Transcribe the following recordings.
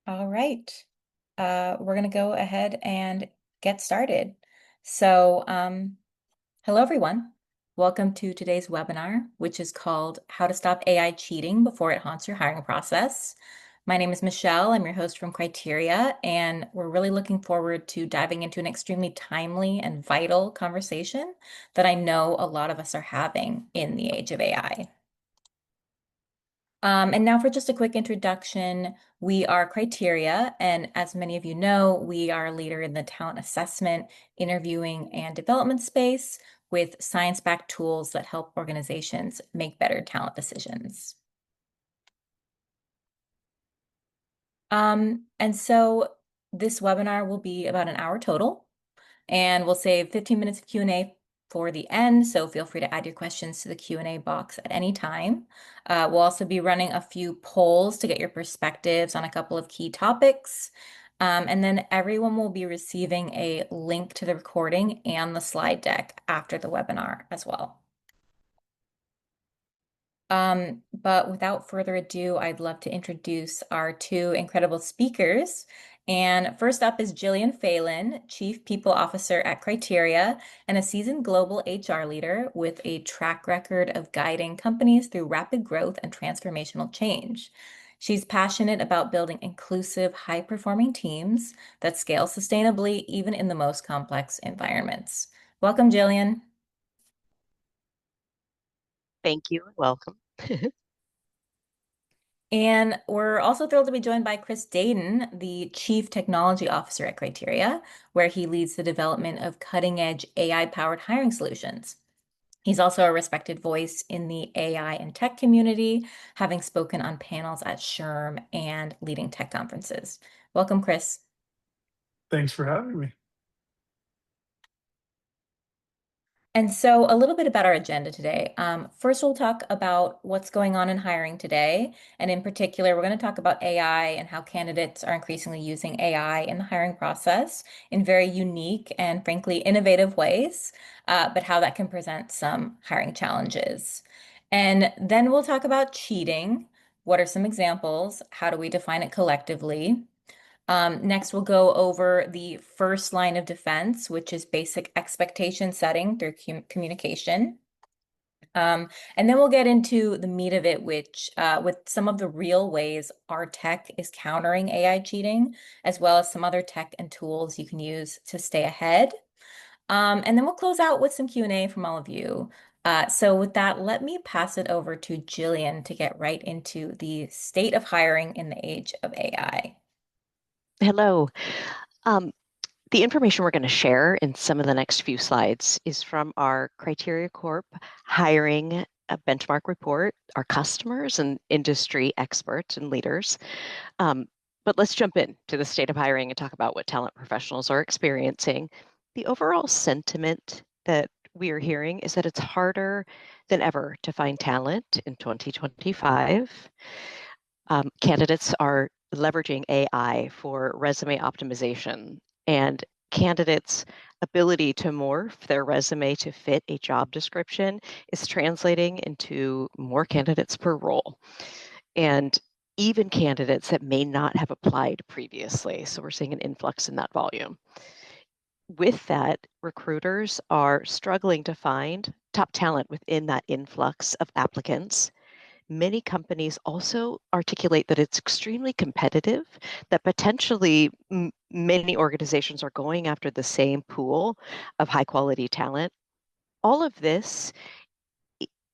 All right. We're going to go ahead and get started. So, hello, everyone. Welcome to today's webinar, which is called How to Stop AI Cheating Before It Haunts Your Hiring Process. My name is Michelle. I'm your host from Criteria, and we're really looking forward to diving into an extremely timely and vital conversation that I know a lot of us are having in the age of AI. And now for just a quick introduction, we are Criteria, and as many of you know, we are a leader in the talent assessment, interviewing, and development space with science-backed tools that help organizations make better talent decisions. And so this webinar will be about an hour total. And we'll save 15 minutes of Q&A for the end, so feel free to add your questions to the Q&A box at any time. We'll also be running a few polls to get your perspectives on a couple of key topics. And then everyone will be receiving a link to the recording and the slide deck after the webinar as well. But without further ado, I'd love to introduce our two incredible speakers. And first up is Jillian Phelan, Chief People Officer at Criteria and a seasoned global HR leader with a track record of guiding companies through rapid growth and transformational change. She's passionate about building inclusive, high-performing teams that scale sustainably, even in the most complex environments. Welcome, Jillian. Thank you and welcome. And we're also thrilled to be joined by Chris Daden, the Chief Technology Officer at Criteria, where he leads the development of cutting-edge AI-powered hiring solutions. He's also a respected voice in the AI and tech community, having spoken on panels at SHRM and leading tech conferences. Welcome, Chris. Thanks for having me. And so a little bit about our agenda today. First, we'll talk about what's going on in hiring today. And in particular, we're going to talk about AI and how candidates are increasingly using AI in the hiring process in very unique and frankly innovative ways, but how that can present some hiring challenges. And then we'll talk about cheating. What are some examples? How do we define it collectively? Next, we'll go over the first line of defense, which is basic expectation setting through communication. And then we'll get into the meat of it, which with some of the real ways our tech is countering AI cheating, as well as some other tech and tools you can use to stay ahead. And then we'll close out with some Q&A from all of you. So with that, let me pass it over to Jillian to get right into the state of hiring in the age of AI. Hello. The information we're going to share in some of the next few slides is from our Criteria Corp hiring benchmark report, our customers and industry experts and leaders. But let's jump in to the state of hiring and talk about what talent professionals are experiencing. The overall sentiment that we are hearing is that it's harder than ever to find talent in 2025. Candidates are leveraging AI for resume optimization, and candidates' ability to morph their resume to fit a job description is translating into more candidates per role. And even candidates that may not have applied previously. So we're seeing an influx in that volume. With that, recruiters are struggling to find top talent within that influx of applicants. Many companies also articulate that it's extremely competitive, that potentially many organizations are going after the same pool of high quality talent. All of this,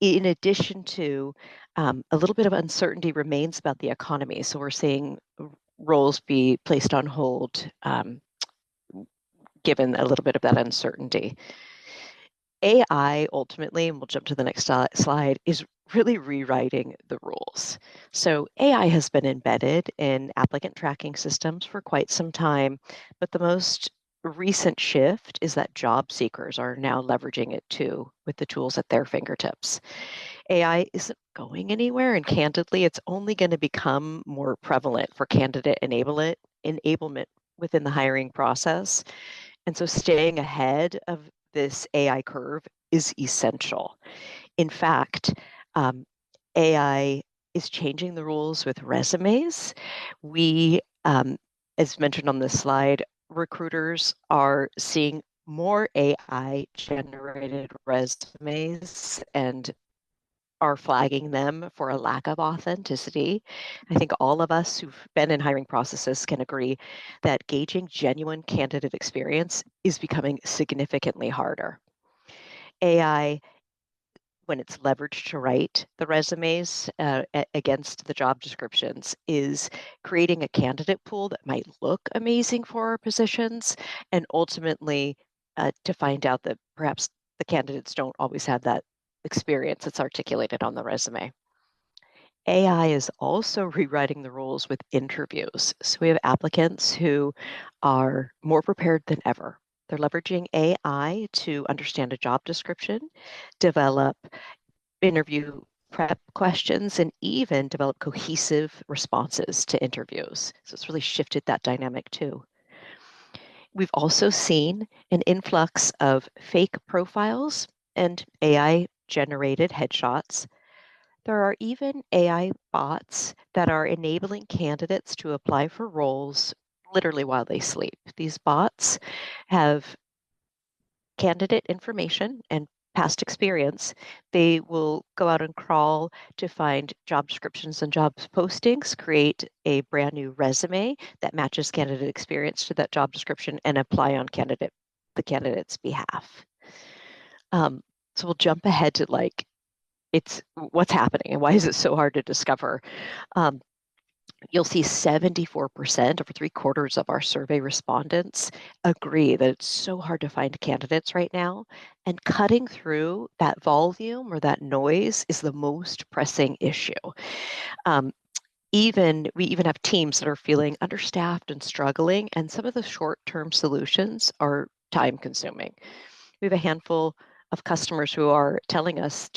in addition to a little bit of uncertainty remains about the economy. So we're seeing roles be placed on hold, given a little bit of that uncertainty. AI ultimately, and we'll jump to the next slide, is really rewriting the rules. So AI has been embedded in applicant tracking systems for quite some time, but the most recent shift is that job seekers are now leveraging it too with the tools at their fingertips. AI isn't going anywhere, and candidly, it's only going to become more prevalent for candidate enablement within the hiring process. And so staying ahead of this AI curve is essential. In fact, AI is changing the rules with resumes. We As mentioned on this slide, recruiters are seeing more AI-generated resumes and are flagging them for a lack of authenticity. I think all of us who've been in hiring processes can agree that gauging genuine candidate experience is becoming significantly harder. AI, when it's leveraged to write the resumes against the job descriptions, is creating a candidate pool that might look amazing for our positions, and ultimately to find out that perhaps the candidates don't always have that experience that's articulated on the resume. AI is also rewriting the rules with interviews. So we have applicants who are more prepared than ever. They're leveraging AI to understand a job description, develop interview prep questions, and even develop cohesive responses to interviews. So it's really shifted that dynamic too. We've also seen an influx of fake profiles and AI generated headshots. There are even AI bots that are enabling candidates to apply for roles literally while they sleep. These bots have candidate information and past experience. They will go out and crawl to find job descriptions and job postings, create a brand new resume that matches candidate experience to that job description, and apply on the candidate's behalf. So we'll jump ahead to it's what's happening and why is it so hard to discover. Um, You'll see 74%, over 3/4 of our survey respondents, agree that it's so hard to find candidates right now. And cutting through that volume or that noise is the most pressing issue. Um, we even have teams that are feeling understaffed and struggling, and some of the short-term solutions are time consuming. We have a handful of customers who are telling us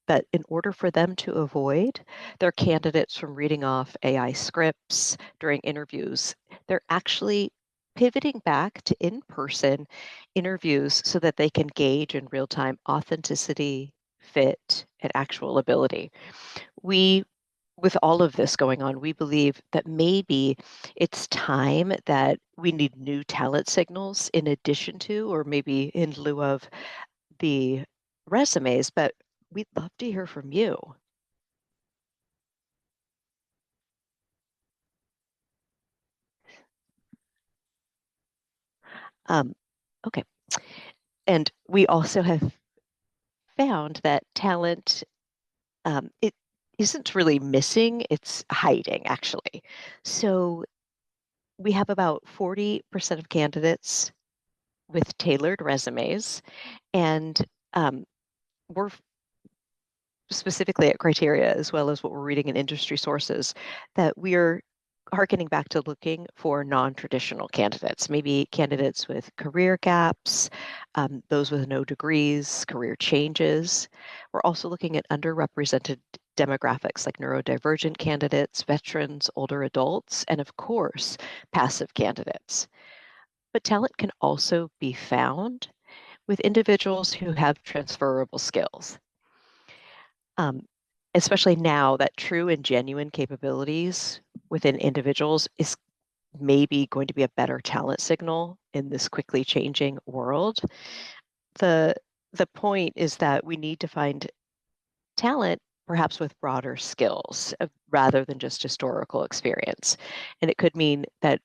that in order for them to avoid their candidates from reading off AI scripts during interviews, they're actually pivoting back to in-person interviews so that they can gauge in real time authenticity, fit, and actual ability. We With all of this going on, we believe that maybe it's time that we need new talent signals in addition to, or maybe in lieu of, the resumes, but we'd love to hear from you. Um, okay. And we also have found that talent, it isn't really missing, it's hiding actually. So we have about 40% of candidates with tailored resumes, and we're specifically at criteria as well as what we're reading in industry sources, that we're harkening back to looking for non-traditional candidates, maybe candidates with career gaps, those with no degrees, career changes. We're also looking at underrepresented demographics like neurodivergent candidates, veterans, older adults, and of course, passive candidates. But talent can also be found with individuals who have transferable skills. Um, Especially now that true and genuine capabilities within individuals is maybe going to be a better talent signal in this quickly changing world. The the point is that we need to find talent perhaps with broader skills rather than just historical experience. And it could mean that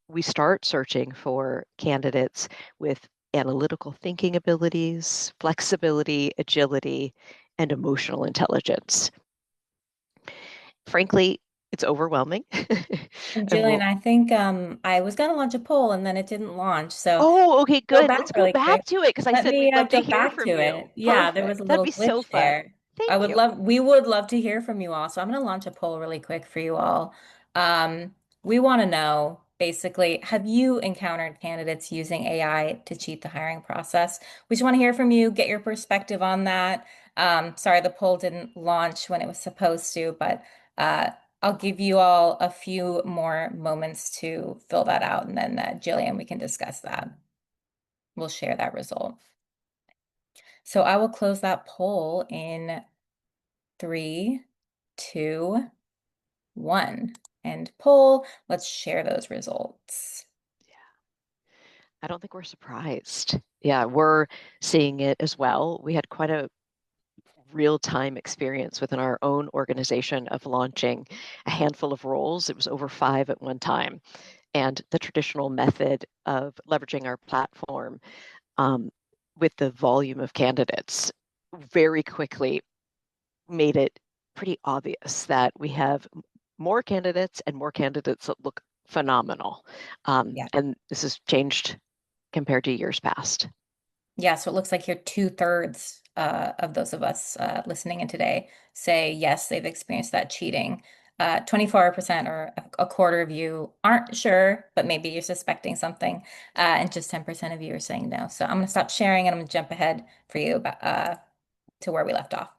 we start searching for candidates with analytical thinking abilities, flexibility, agility, and emotional intelligence. Frankly, it's overwhelming. And And Jillian, I think I was going to launch a poll and then it didn't launch. So oh, okay, go good. back Let's go really back quick. to it because I Let said me we'd love to jump hear back from to you. it. Yeah, there was Perfect. a That'd little be so glitch fun. there. Thank you. We would love to hear from you all. So I'm going to launch a poll really quick for you all. Um, we want to know basically, have you encountered candidates using AI to cheat the hiring process? We just want to hear from you, get your perspective on that. Sorry, the poll didn't launch when it was supposed to, but I'll give you all a few more moments to fill that out, and then Jillian, we can discuss that. We'll share that result. So I will close that poll in 3, 2, 1. end poll. Let's share those results. I don't think we're surprised. Yeah, we're seeing it as well. We had quite a real-time experience within our own organization of launching a handful of roles. It was over 5 at one time. And the traditional method of leveraging our platform um, with the volume of candidates very quickly made it pretty obvious that we have more candidates and more candidates that look phenomenal. Yeah. And this has changed compared to years past. Yeah, so it looks like here 2/3 of those of us listening in today say yes, they've experienced that cheating. 24% or a quarter of you aren't sure, but maybe you're suspecting something, and just 10% of you are saying no. So I'm going to stop sharing and I'm going to jump ahead for you to where we left off.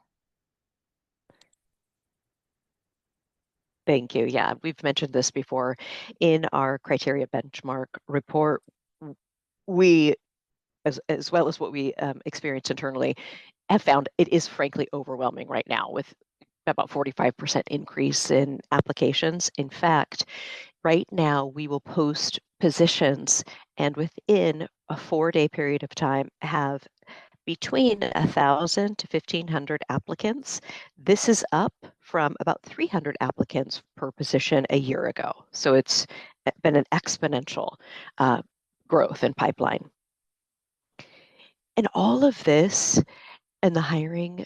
Thank you. Yeah, we've mentioned this before. In our criteria benchmark report, we, as well as what we experience internally, have found it is frankly overwhelming right now with about 45% increase in applications. In fact, right now we will post positions and within a 4-day period of time have between 1,000 to 1,500 applicants. This is up from about 300 applicants per position a year ago. So it's been an exponential growth in pipeline. And all of this and the hiring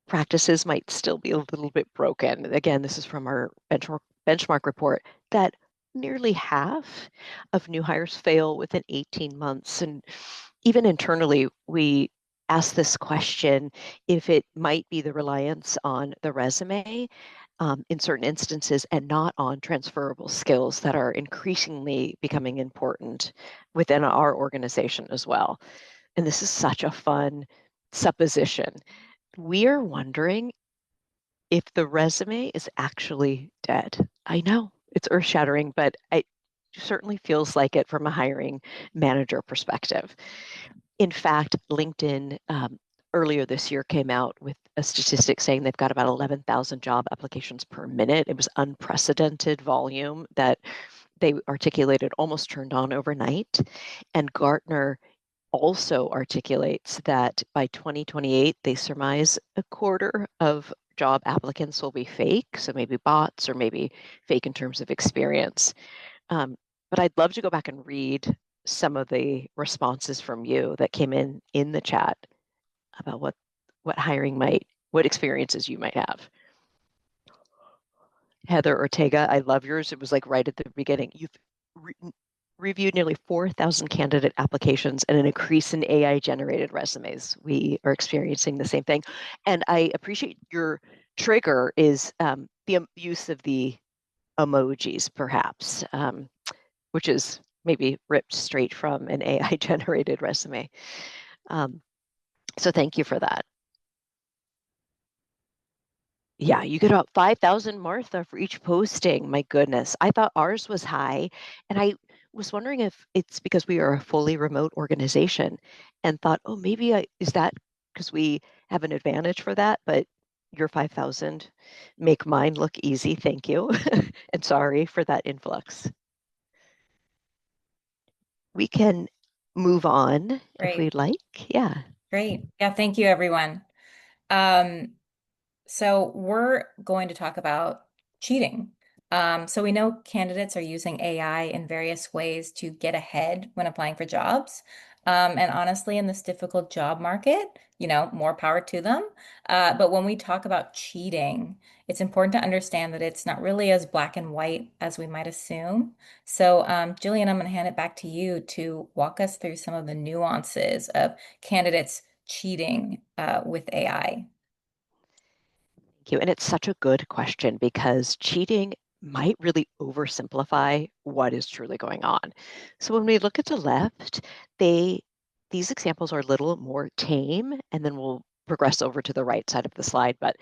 practices might still be a little bit broken. Again, this is from our benchmark report that nearly half of new hires fail within 18 months. And even internally, we ask this question if it might be the reliance on the resume in certain instances and not on transferable skills that are increasingly becoming important within our organization as well. And this is such a fun supposition. We are wondering if the resume is actually dead. I know it's earth-shattering, but it certainly feels like it from a hiring manager perspective. In fact, LinkedIn earlier this year came out with a statistic saying they've got about 11,000 job applications per minute. It was unprecedented volume that they articulated almost turned on overnight. And Gartner also articulates that by 2028, they surmise a quarter of job applicants will be fake, so maybe bots or maybe fake in terms of experience. But I'd love to go back and read some of the responses from you that came in the chat about what hiring might, what experiences you might have. Heather Ortega, I love yours. It was like right at the beginning. You've re reviewed nearly 4,000 candidate applications and an increase in AI generated resumes. We are experiencing the same thing. And I appreciate your trigger is the use of the emojis, perhaps, which is maybe ripped straight from an AI generated resume. So thank you for that. Yeah, you get about 5,000, Martha, for each posting. My goodness. I thought ours was high. And I was wondering if it's because we are a fully remote organization and thought, oh, maybe is that because we have an advantage for that? But your 5,000 make mine look easy. Thank you. And sorry for that influx. We can move on if Great. we'd like. Yeah. Great. Yeah, thank you, everyone. Um, So we're going to talk about cheating. So we know candidates are using AI in various ways to get ahead when applying for jobs. And honestly, in this difficult job market, more power to them. But when we talk about cheating, it's important to understand that it's not really as black and white as we might assume. So, Jillian, I'm going to hand it back to you to walk us through some of the nuances of candidates cheating with AI. Thank you. And it's such a good question because cheating might really oversimplify what is truly going on. So when we look at the left, these examples are a little more tame, and then we'll progress over to the right side of the slide. But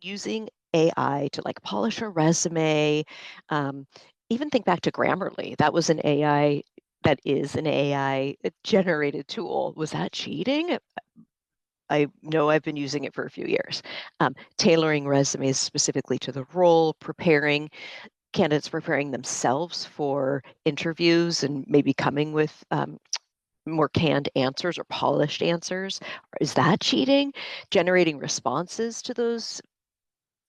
using AI to like polish a resume, even think back to Grammarly. That was an AI, that is an AI generated tool. Was that cheating? I know I've been using it for a few years. Tailoring resumes specifically to the role, preparing candidates preparing themselves for interviews and maybe coming with more canned answers or polished answers. Is that cheating? Generating responses to those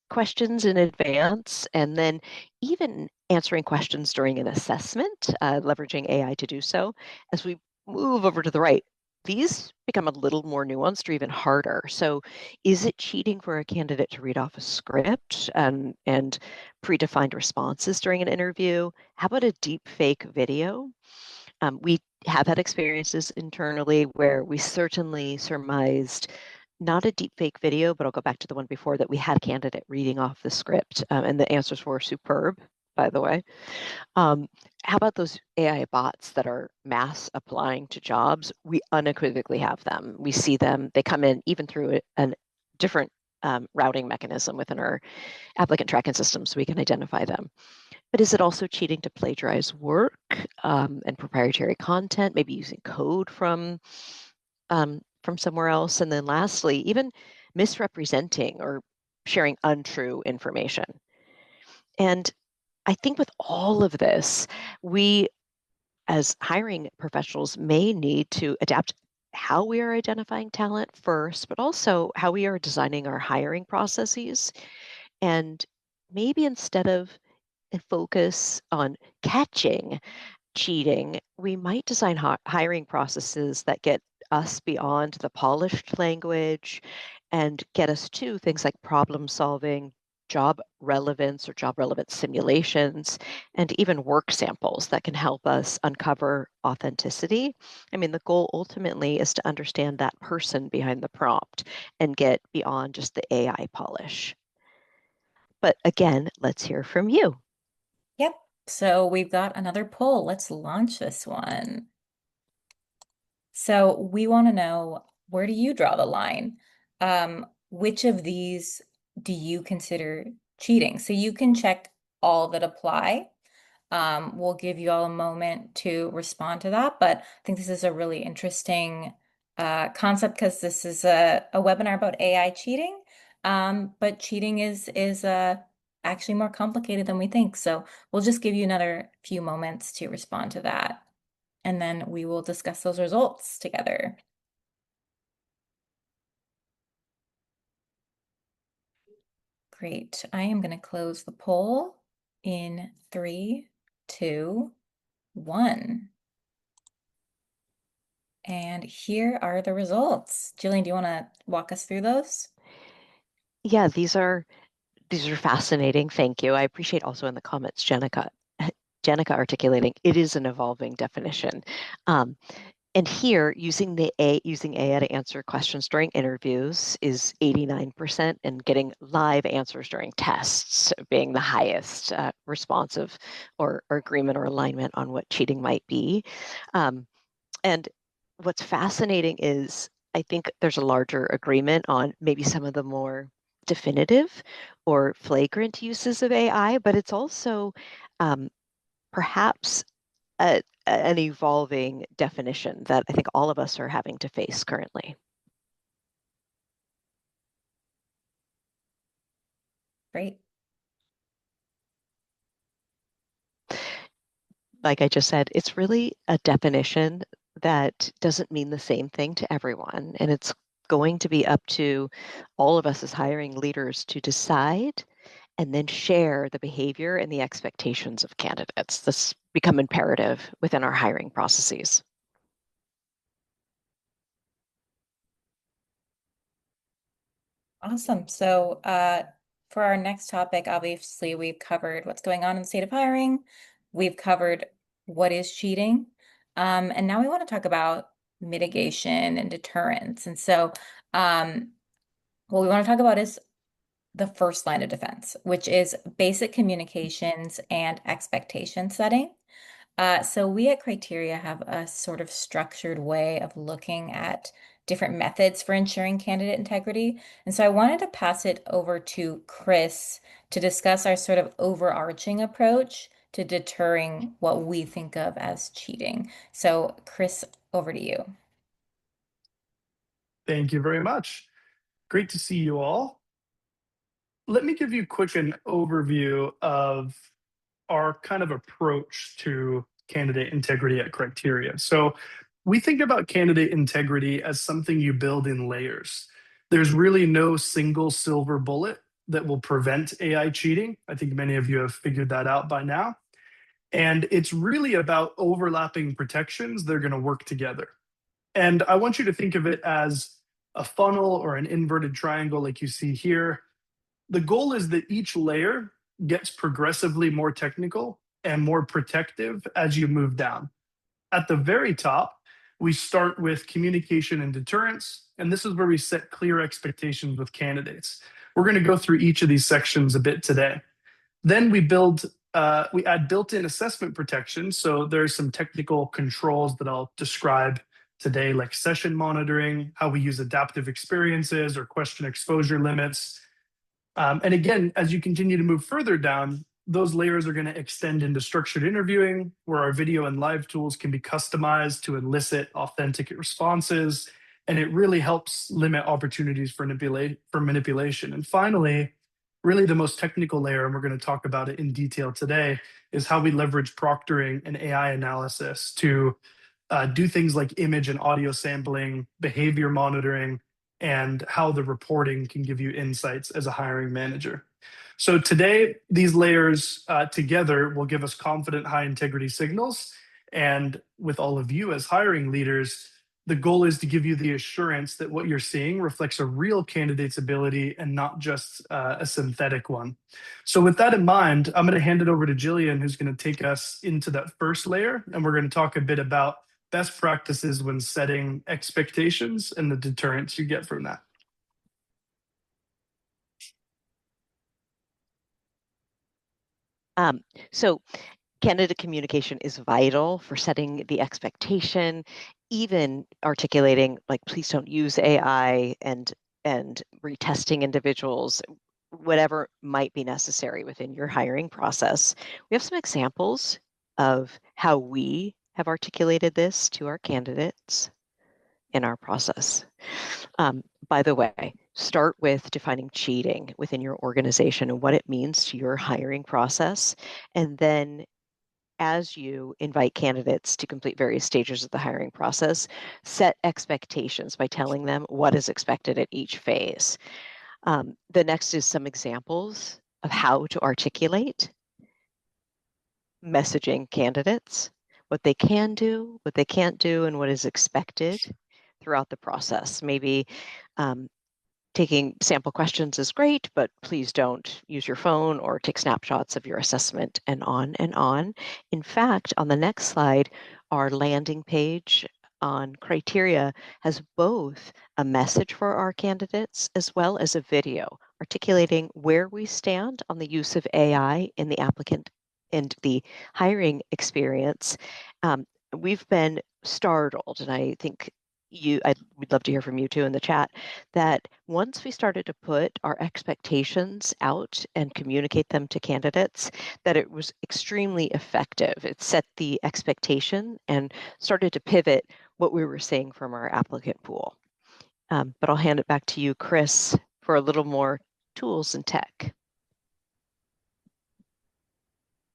questions in advance, and then even answering questions during an assessment, leveraging AI to do so. As we move over to the right, these become a little more nuanced or even harder. So, is it cheating for a candidate to read off a script and predefined responses during an interview? How about a deep fake video? We have had experiences internally where we certainly surmised not a deep fake video, but I'll go back to the one before that we had a candidate reading off the script, and the answers were superb, by the way. Um, how about those AI bots that are mass applying to jobs? We unequivocally have them. We see them, they come in even through a different routing mechanism within our applicant tracking system so we can identify them. But is it also cheating to plagiarize work and proprietary content, maybe using code from somewhere else? And then lastly, even misrepresenting or sharing untrue information. And I think with all of this, we as hiring professionals may need to adapt how we are identifying talent first, but also how we are designing our hiring processes. And maybe instead of a focus on catching cheating, we might design hiring processes that get us beyond the polished language and get us to things like problem solving, job relevance or job relevant simulations, and even work samples that can help us uncover authenticity. I mean, the goal ultimately is to understand that person behind the prompt and get beyond just the AI polish. But again, let's hear from you. Yep. So we've got another poll. Let's launch this one. So we want to know, where do you draw the line? Which of these do you consider cheating? So you can check all that apply. We'll give you all a moment to respond to that, but I think this is a really interesting concept because this is a webinar about AI cheating. But cheating is actually more complicated than we think. So we'll just give you another few moments to respond to that, and then we will discuss those results together. Great. I am going to close the poll in 3, 2, 1. And here are the results. Jillian, do you want to walk us through those? Yeah, these are fascinating. Thank you. I appreciate also in the comments, Jenica articulating it is an evolving definition. Um, and here, using AI to answer questions during interviews is 89%, and getting live answers during tests being the highest responsive or agreement or alignment on what cheating might be. Um, and what's fascinating is I think there's a larger agreement on maybe some of the more definitive or flagrant uses of AI, but it's also um, perhaps an evolving definition that I think all of us are having to face currently. Great. Like I just said, it's really a definition that doesn't mean the same thing to everyone. And it's going to be up to all of us as hiring leaders to decide and then share the behavior and the expectations of candidates. This become imperative within our hiring processes. Awesome. So for our next topic, obviously, we've covered what's going on in the state of hiring. We've covered what is cheating. And now we want to talk about mitigation and deterrence. And so what we want to talk about is the first line of defense, which is basic communications and expectation setting. So we at Criteria have a sort of structured way of looking at different methods for ensuring candidate integrity. And so I wanted to pass it over to Chris to discuss our sort of overarching approach to deterring what we think of as cheating. So Chris, over to you. Thank you very much. Great to see you all. Let me give you quick an overview of our kind of approach to candidate integrity at Criteria. So we think about candidate integrity as something you build in layers. There's really no single silver bullet that will prevent AI cheating. I think many of you have figured that out by now. And it's really about overlapping protections that are going to work together. And I want you to think of it as a funnel or an inverted triangle like you see here. The goal is that each layer gets progressively more technical and more protective as you move down. At the very top, we start with communication and deterrence, and this is where we set clear expectations with candidates. We're going to go through each of these sections a bit today. Then we add built-in assessment protection. So there's some technical controls that I'll describe today, like session monitoring, how we use adaptive experiences or question exposure limits. And again, as you continue to move further down, those layers are going to extend into structured interviewing, where our video and live tools can be customized to elicit authentic responses. And it really helps limit opportunities for manipulation. And finally, really the most technical layer, and we're going to talk about it in detail today, is how we leverage proctoring and AI analysis to do things like image and audio sampling, behavior monitoring, and how the reporting can give you insights as a hiring manager. So today, these layers together will give us confident, high integrity signals. And with all of you as hiring leaders, the goal is to give you the assurance that what you're seeing reflects a real candidate's ability and not just a synthetic one. So with that in mind, I'm going to hand it over to Jillian, who's going to take us into that first layer. And we're going to talk a bit about best practices when setting expectations and the deterrence you get from that. So candidate communication is vital for setting the expectation, even articulating like, please don't use AI and retesting individuals, whatever might be necessary within your hiring process. We have some examples of how we have articulated this to our candidates in our process. By the way, start with defining cheating within your organization and what it means to your hiring process. And then as you invite candidates to complete various stages of the hiring process, set expectations by telling them what is expected at each phase. The next is some examples of how to articulate messaging candidates, what they can do, what they can't do, and what is expected throughout the process. Maybe taking sample questions is great, but please don't use your phone or take snapshots of your assessment, and on and on. In fact, on the next slide, our landing page on Criteria has both a message for our candidates as well as a video articulating where we stand on the use of AI in the applicant and the hiring experience. We've been startled, and I think we'd love to hear from you too in the chat, that once we started to put our expectations out and communicate them to candidates, that it was extremely effective. It set the expectation and started to pivot what we were seeing from our applicant pool. But I'll hand it back to you, Chris, for a little more tools and tech.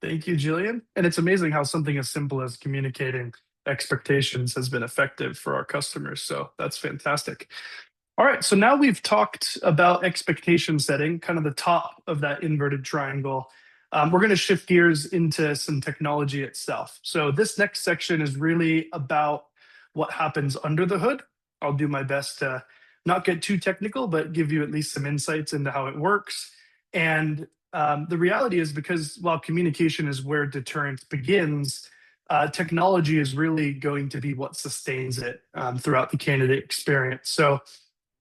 Thank you, Jillian. And it's amazing how something as simple as communicating expectations has been effective for our customers. So that's fantastic. All right, so now we've talked about expectation setting, kind of the top of that inverted triangle. We're going to shift gears into some technology itself. So this next section is really about what happens under the hood. I'll do my best to not get too technical, but give you at least some insights into how it works. And the reality is, because while communication is where deterrence begins, technology is really going to be what sustains it throughout the candidate experience. So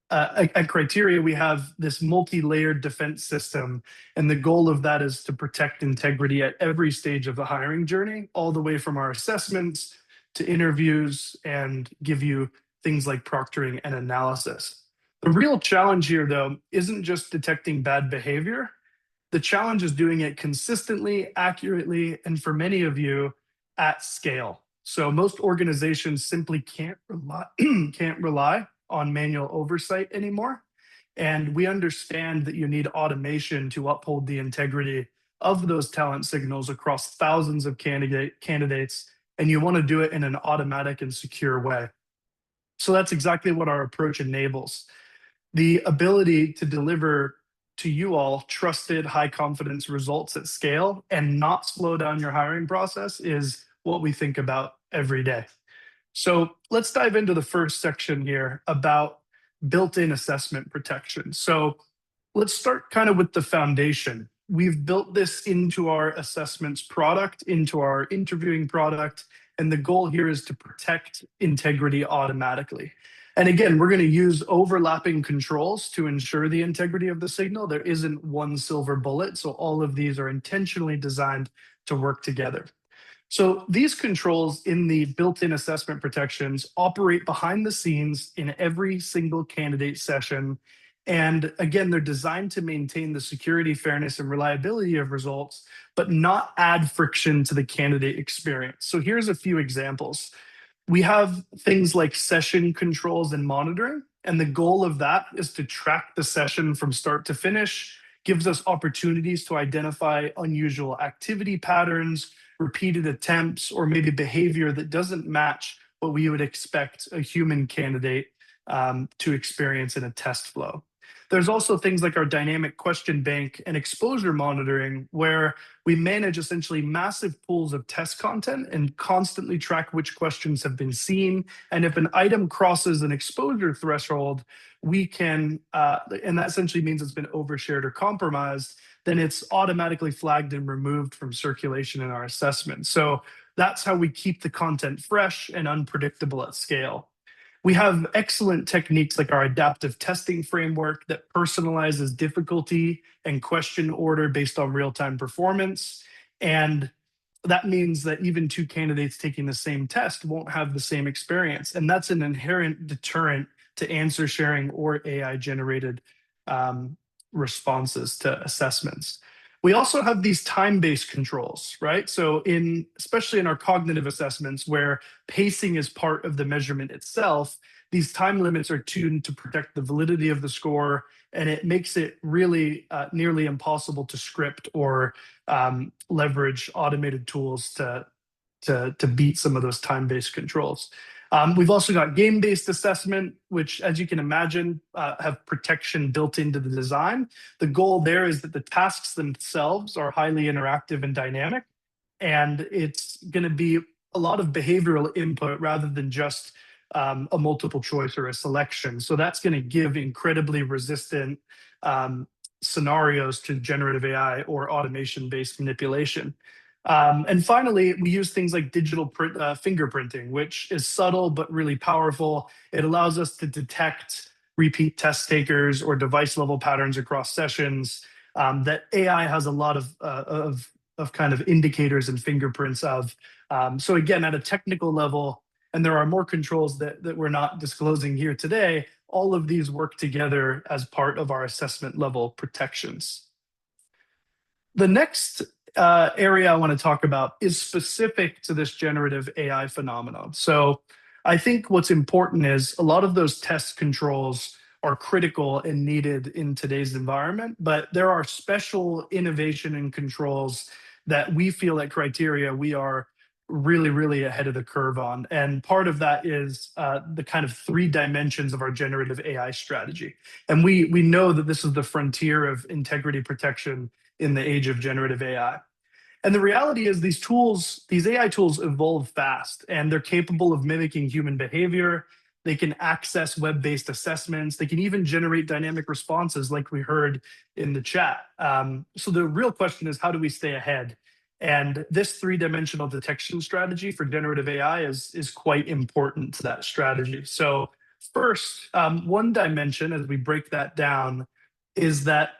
at Criteria, we have this multi-layered defense system, and the goal of that is to protect integrity at every stage of the hiring journey, all the way from our assessments to interviews, and give you things like proctoring and analysis. The real challenge here, though, isn't just detecting bad behavior. The challenge is doing it consistently, accurately, and for many of you, at scale. So most organizations simply can't rely on manual oversight anymore. And we understand that you need automation to uphold the integrity of those talent signals across thousands of candidates, and you want to do it in an automatic and secure way. So that's exactly what our approach enables. The ability to deliver to you all trusted, high confidence results at scale and not slow down your hiring process is what we think about every day. So let's dive into the first section here about built-in assessment protection. So let's start kind of with the foundation. We've built this into our assessments product, into our interviewing product, and the goal here is to protect integrity automatically. And again, we're going to use overlapping controls to ensure the integrity of the signal. There isn't one silver bullet, so all of these are intentionally designed to work together. So these controls in the built-in assessment protections operate behind the scenes in every single candidate session. And again, they're designed to maintain the security, fairness, and reliability of results, but not add friction to the candidate experience. So here's a few examples. We have things like session controls and monitoring, and the goal of that is to track the session from start to finish, gives us opportunities to identify unusual activity patterns, repeated attempts, or maybe behavior that doesn't match what we would expect a human candidate to experience in a test flow. There's also things like our dynamic question bank and exposure monitoring, where we manage essentially massive pools of test content and constantly track which questions have been seen. And if an item crosses an exposure threshold, we can, and that essentially means it's been overshared or compromised, then it's automatically flagged and removed from circulation in our assessment. So that's how we keep the content fresh and unpredictable at scale. We have excellent techniques like our adaptive testing framework that personalizes difficulty and question order based on real-time performance. And that means that even two candidates taking the same test won't have the same experience. And that's an inherent deterrent to answer sharing or AI-generated responses to assessments. We also have these time-based controls, right? So especially in our cognitive assessments where pacing is part of the measurement itself, these time limits are tuned to protect the validity of the score, and it makes it really nearly impossible to script or leverage automated tools to beat some of those time-based controls. We've also got game-based assessment, which, as you can imagine, have protection built into the design. The goal there is that the tasks themselves are highly interactive and dynamic, and it's going to be a lot of behavioral input rather than just a multiple choice or a selection. So that's going to give incredibly resistant scenarios to generative AI or automation-based manipulation. And finally, we use things like digital fingerprinting, which is subtle but really powerful. It allows us to detect repeat test takers or device level patterns across sessions that AI has a lot of kind of indicators and fingerprints of. So again, at a technical level, and there are more controls that we're not disclosing here today, all of these work together as part of our assessment level protections. The next area I want to talk about is specific to this generative AI phenomenon. So I think what's important is a lot of those test controls are critical and needed in today's environment, but there are special innovation and controls that we feel at Criteria we are really, really ahead of the curve on. And part of that is the kind of 3 dimensions of our generative AI strategy. And we know that this is the frontier of integrity protection in the age of generative AI. And the reality is these AI tools evolve fast, and they're capable of mimicking human behavior. They can access web-based assessments. They can even generate dynamic responses like we heard in the chat. So the real question is, how do we stay ahead? And this 3-dimensional detection strategy for generative AI is quite important to that strategy. So first, one dimension, as we break that down, is that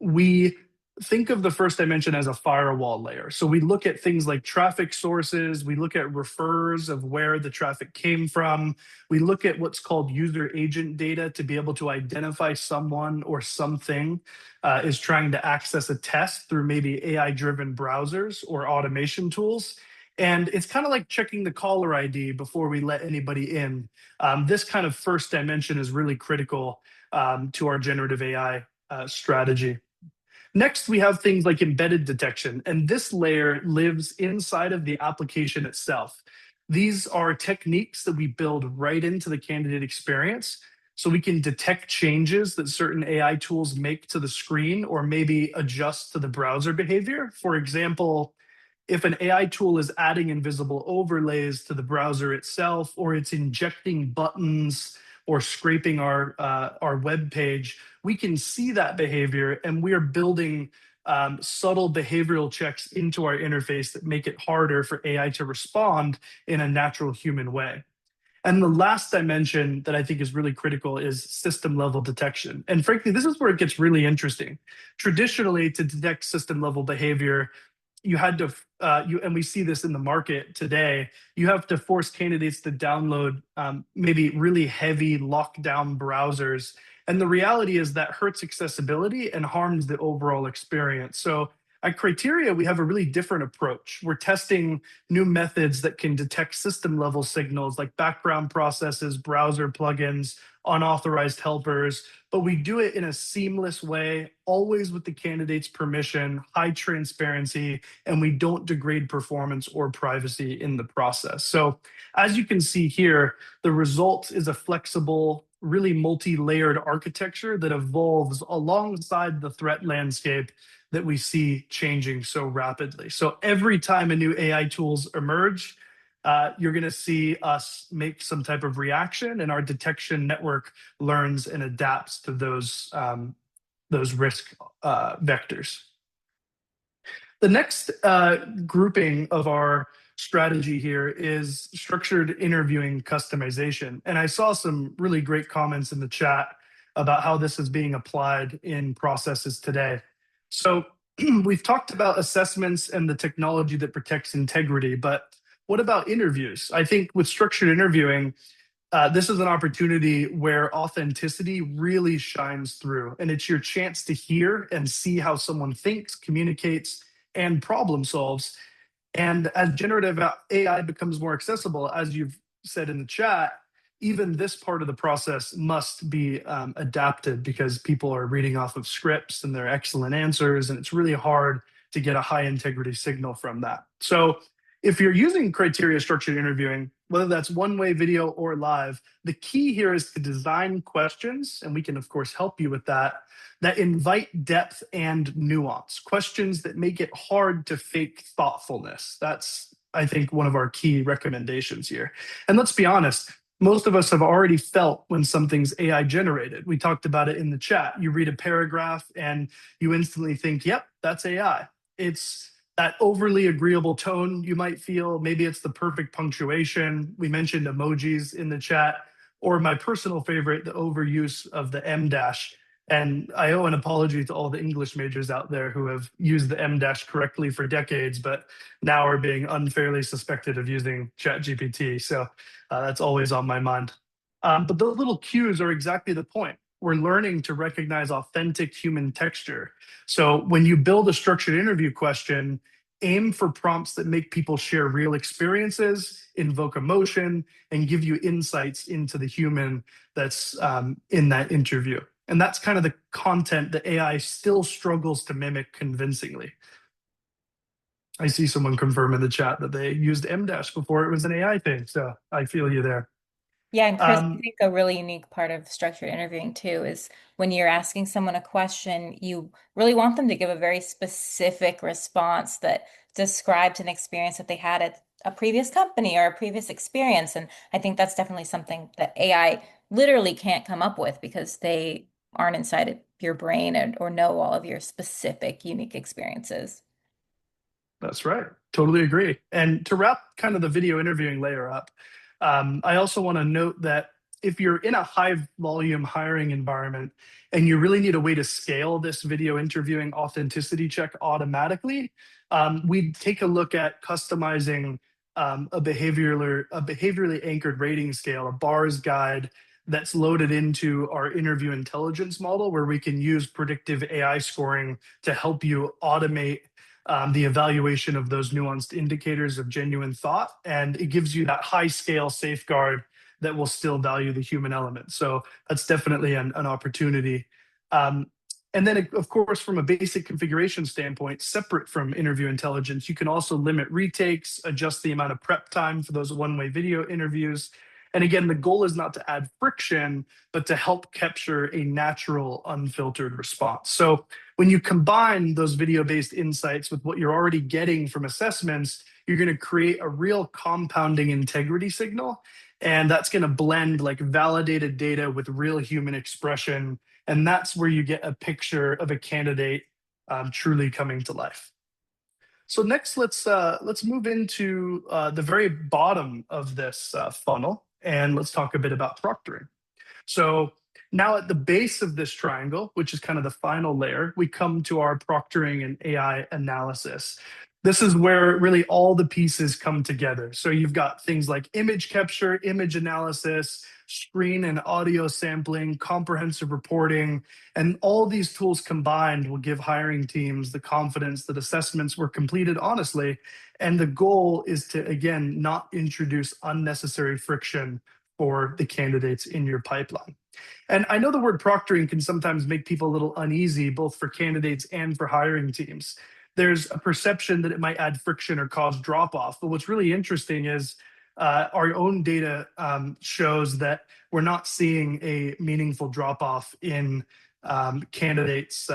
we think of the first dimension as a firewall layer. So we look at things like traffic sources, we look at refers of where the traffic came from, we look at what's called user agent data to be able to identify someone or something is trying to access a test through maybe AI-driven browsers or automation tools. And it's kind of like checking the caller ID before we let anybody in. This kind of first dimension is really critical to our generative AI strategy. Next, we have things like embedded detection, and this layer lives inside of the application itself. These are techniques that we build right into the candidate experience so we can detect changes that certain AI tools make to the screen or maybe adjust to the browser behavior. For example, if an AI tool is adding invisible overlays to the browser itself, or it's injecting buttons or scraping our web page, we can see that behavior, and we are building subtle behavioral checks into our interface that make it harder for AI to respond in a natural human way. And the last dimension that I think is really critical is system level detection. And frankly, this is where it gets really interesting. Traditionally, to detect system level behavior, you had to and we see this in the market today, you have to force candidates to download maybe really heavy lockdown browsers, and the reality is that hurts accessibility and harms the overall experience. So at Criteria, we have a really different approach. We're testing new methods that can detect system level signals like background processes, browser plugins, unauthorized helpers, but we do it in a seamless way, always with the candidate's permission, high transparency, and we don't degrade performance or privacy in the process. So as you can see here, the result is a flexible, really multi-layered architecture that evolves alongside the threat landscape that we see changing so rapidly. So every time a new AI tools emerge, you're going to see us make some type of reaction, and our detection network learns and adapts to those risk vectors. The next grouping of our strategy here is structured interviewing customization. And I saw some really great comments in the chat about how this is being applied in processes today. So we've talked about assessments and the technology that protects integrity, but what about interviews? I think with structured interviewing, this is an opportunity where authenticity really shines through, and it's your chance to hear and see how someone thinks, communicates, and problem solves. And as generative AI becomes more accessible, as you've said in the chat, even this part of the process must be adapted because people are reading off of scripts and they're excellent answers, and it's really hard to get a high integrity signal from that. So if you're using criteria structured interviewing, whether that's one-way video or live, the key here is to design questions, and we can of course help you with that, that invite depth and nuance, questions that make it hard to fake thoughtfulness. That's, I think, one of our key recommendations here. And let's be honest, most of us have already felt when something's AI generated. We talked about it in the chat. You read a paragraph and you instantly think, yep, that's AI. It's that overly agreeable tone you might feel. Maybe it's the perfect punctuation. We mentioned emojis in the chat, or my personal favorite, the overuse of the M dash. And I owe an apology to all the English majors out there who have used the M dash correctly for decades, but now are being unfairly suspected of using ChatGPT. So that's always on my mind. But those little cues are exactly the point. We're learning to recognize authentic human texture. So when you build a structured interview question, aim for prompts that make people share real experiences, invoke emotion, and give you insights into the human that's in that interview. And that's kind of the content that AI still struggles to mimic convincingly. I see someone confirm in the chat that they used M dash before it was an AI thing. So I feel you there. Yeah, and Chris, I think a really unique part of structured interviewing too is when you're asking someone a question, you really want them to give a very specific response that describes an experience that they had at a previous company or a previous experience. And I think that's definitely something that AI literally can't come up with because they aren't inside of your brain or know all of your specific, unique experiences. That's right. Totally agree. And to wrap kind of the video interviewing layer up, I also want to note that if you're in a high volume hiring environment and you really need a way to scale this video interviewing authenticity check automatically, we'd take a look at customizing a behaviorally anchored rating scale, a bars guide that's loaded into our interview intelligence model, where we can use predictive AI scoring to help you automate the evaluation of those nuanced indicators of genuine thought, and it gives you that high scale safeguard that will still value the human element. So that's definitely an opportunity. Um, and then, of course, from a basic configuration standpoint, separate from interview intelligence, you can also limit retakes, adjust the amount of prep time for those one-way video interviews. And again, the goal is not to add friction, but to help capture a natural, unfiltered response. So when you combine those video-based insights with what you're already getting from assessments, you're going to create a real compounding integrity signal. And that's going to blend like validated data with real human expression. And that's where you get a picture of a candidate truly coming to life. So next, let's move into the very bottom of this funnel, and let's talk a bit about proctoring. So now at the base of this triangle, which is kind of the final layer, we come to our proctoring and AI analysis. This is where really all the pieces come together. So you've got things like image capture, image analysis, screen and audio sampling, comprehensive reporting, and all these tools combined will give hiring teams the confidence that assessments were completed honestly. And the goal is to, again, not introduce unnecessary friction for the candidates in your pipeline. And I know the word proctoring can sometimes make people a little uneasy, both for candidates and for hiring teams. There's a perception that it might add friction or cause drop off. But what's really interesting is our own data shows that we're not seeing a meaningful drop off in candidates'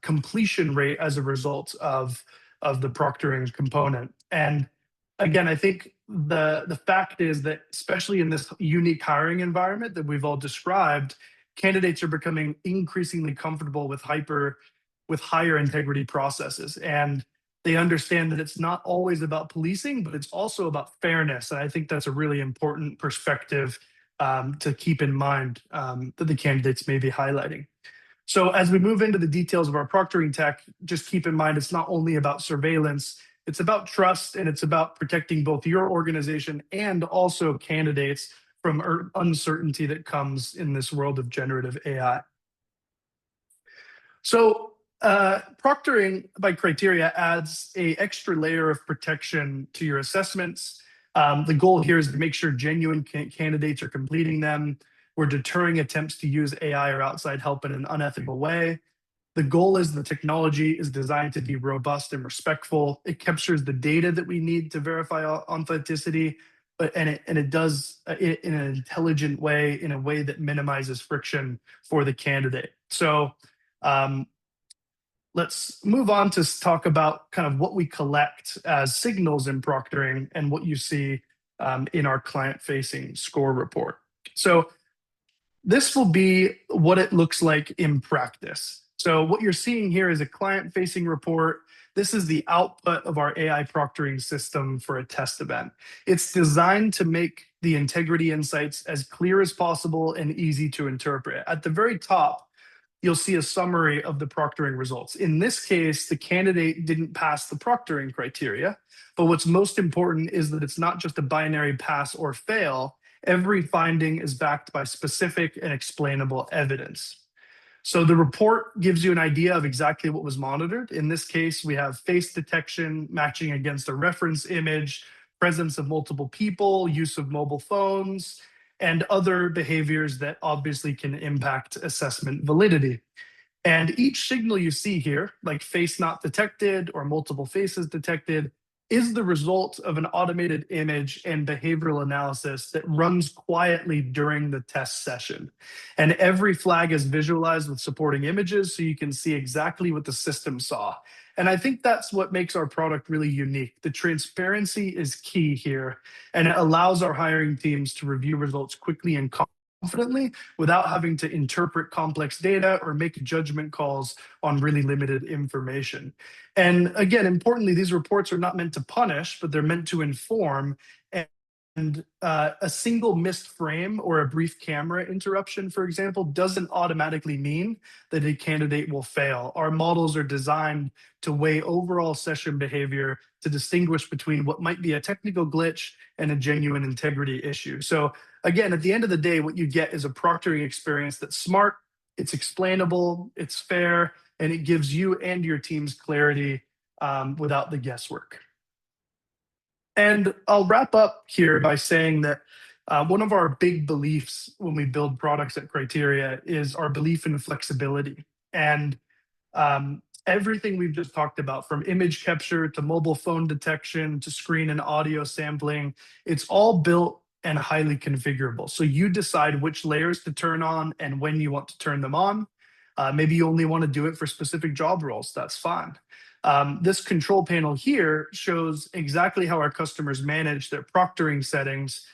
completion rate as a result of the proctoring component. And again, I think the fact is that, especially in this unique hiring environment that we've all described, candidates are becoming increasingly comfortable with higher integrity processes, and they understand that it's not always about policing, but it's also about fairness. And I think that's a really important perspective to keep in mind that the candidates may be highlighting. So as we move into the details of our proctoring tech, just keep in mind it's not only about surveillance, it's about trust, and it's about protecting both your organization and also candidates from uncertainty that comes in this world of generative AI. So proctoring by criteria adds an extra layer of protection to your assessments. The goal here is to make sure genuine candidates are completing them. We're deterring attempts to use AI or outside help in an unethical way. The goal is the technology is designed to be robust and respectful. It captures the data that we need to verify authenticity, and it does it in an intelligent way, in a way that minimizes friction for the candidate. So let's move on to talk about kind of what we collect as signals in proctoring and what you see in our client-facing score report. So this will be what it looks like in practice. So what you're seeing here is a client-facing report. This is the output of our AI proctoring system for a test event. It's designed to make the integrity insights as clear as possible and easy to interpret. At the very top, you'll see a summary of the proctoring results. In this case, the candidate didn't pass the proctoring criteria, but what's most important is that it's not just a binary pass or fail. Every finding is backed by specific and explainable evidence. So the report gives you an idea of exactly what was monitored. In this case, we have face detection matching against a reference image, presence of multiple people, use of mobile phones, and other behaviors that obviously can impact assessment validity. And each signal you see here, like face not detected or multiple faces detected, is the result of an automated image and behavioral analysis that runs quietly during the test session. And every flag is visualized with supporting images so you can see exactly what the system saw. And I think that's what makes our product really unique. The transparency is key here, and it allows our hiring teams to review results quickly and confidently without having to interpret complex data or make judgment calls on really limited information. And again, importantly, these reports are not meant to punish, but they're meant to inform. And a single missed frame or a brief camera interruption, for example, doesn't automatically mean that a candidate will fail. Our models are designed to weigh overall session behavior to distinguish between what might be a technical glitch and a genuine integrity issue. So again, at the end of the day, what you get is a proctoring experience that's smart, it's explainable, it's fair, and it gives you and your teams clarity without the guesswork. And I'll wrap up here by saying that one of our big beliefs when we build products at Criteria is our belief in flexibility. And everything we've just talked about, from image capture to mobile phone detection to screen and audio sampling, it's all built and highly configurable. So you decide which layers to turn on and when you want to turn them on. Maybe you only want to do it for specific job roles. That's fine. This control panel here shows exactly how our customers manage their proctoring settings.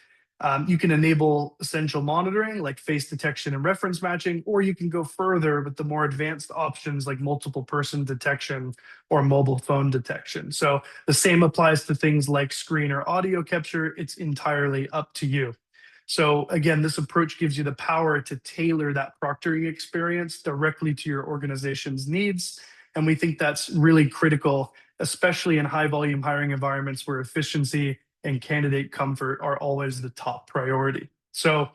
You can enable essential monitoring like face detection and reference matching, or you can go further with the more advanced options like multiple person detection or mobile phone detection. So the same applies to things like screen or audio capture. It's entirely up to you. So again, this approach gives you the power to tailor that proctoring experience directly to your organization's needs. And we think that's really critical, especially in high volume hiring environments where efficiency and candidate comfort are always the top priority. So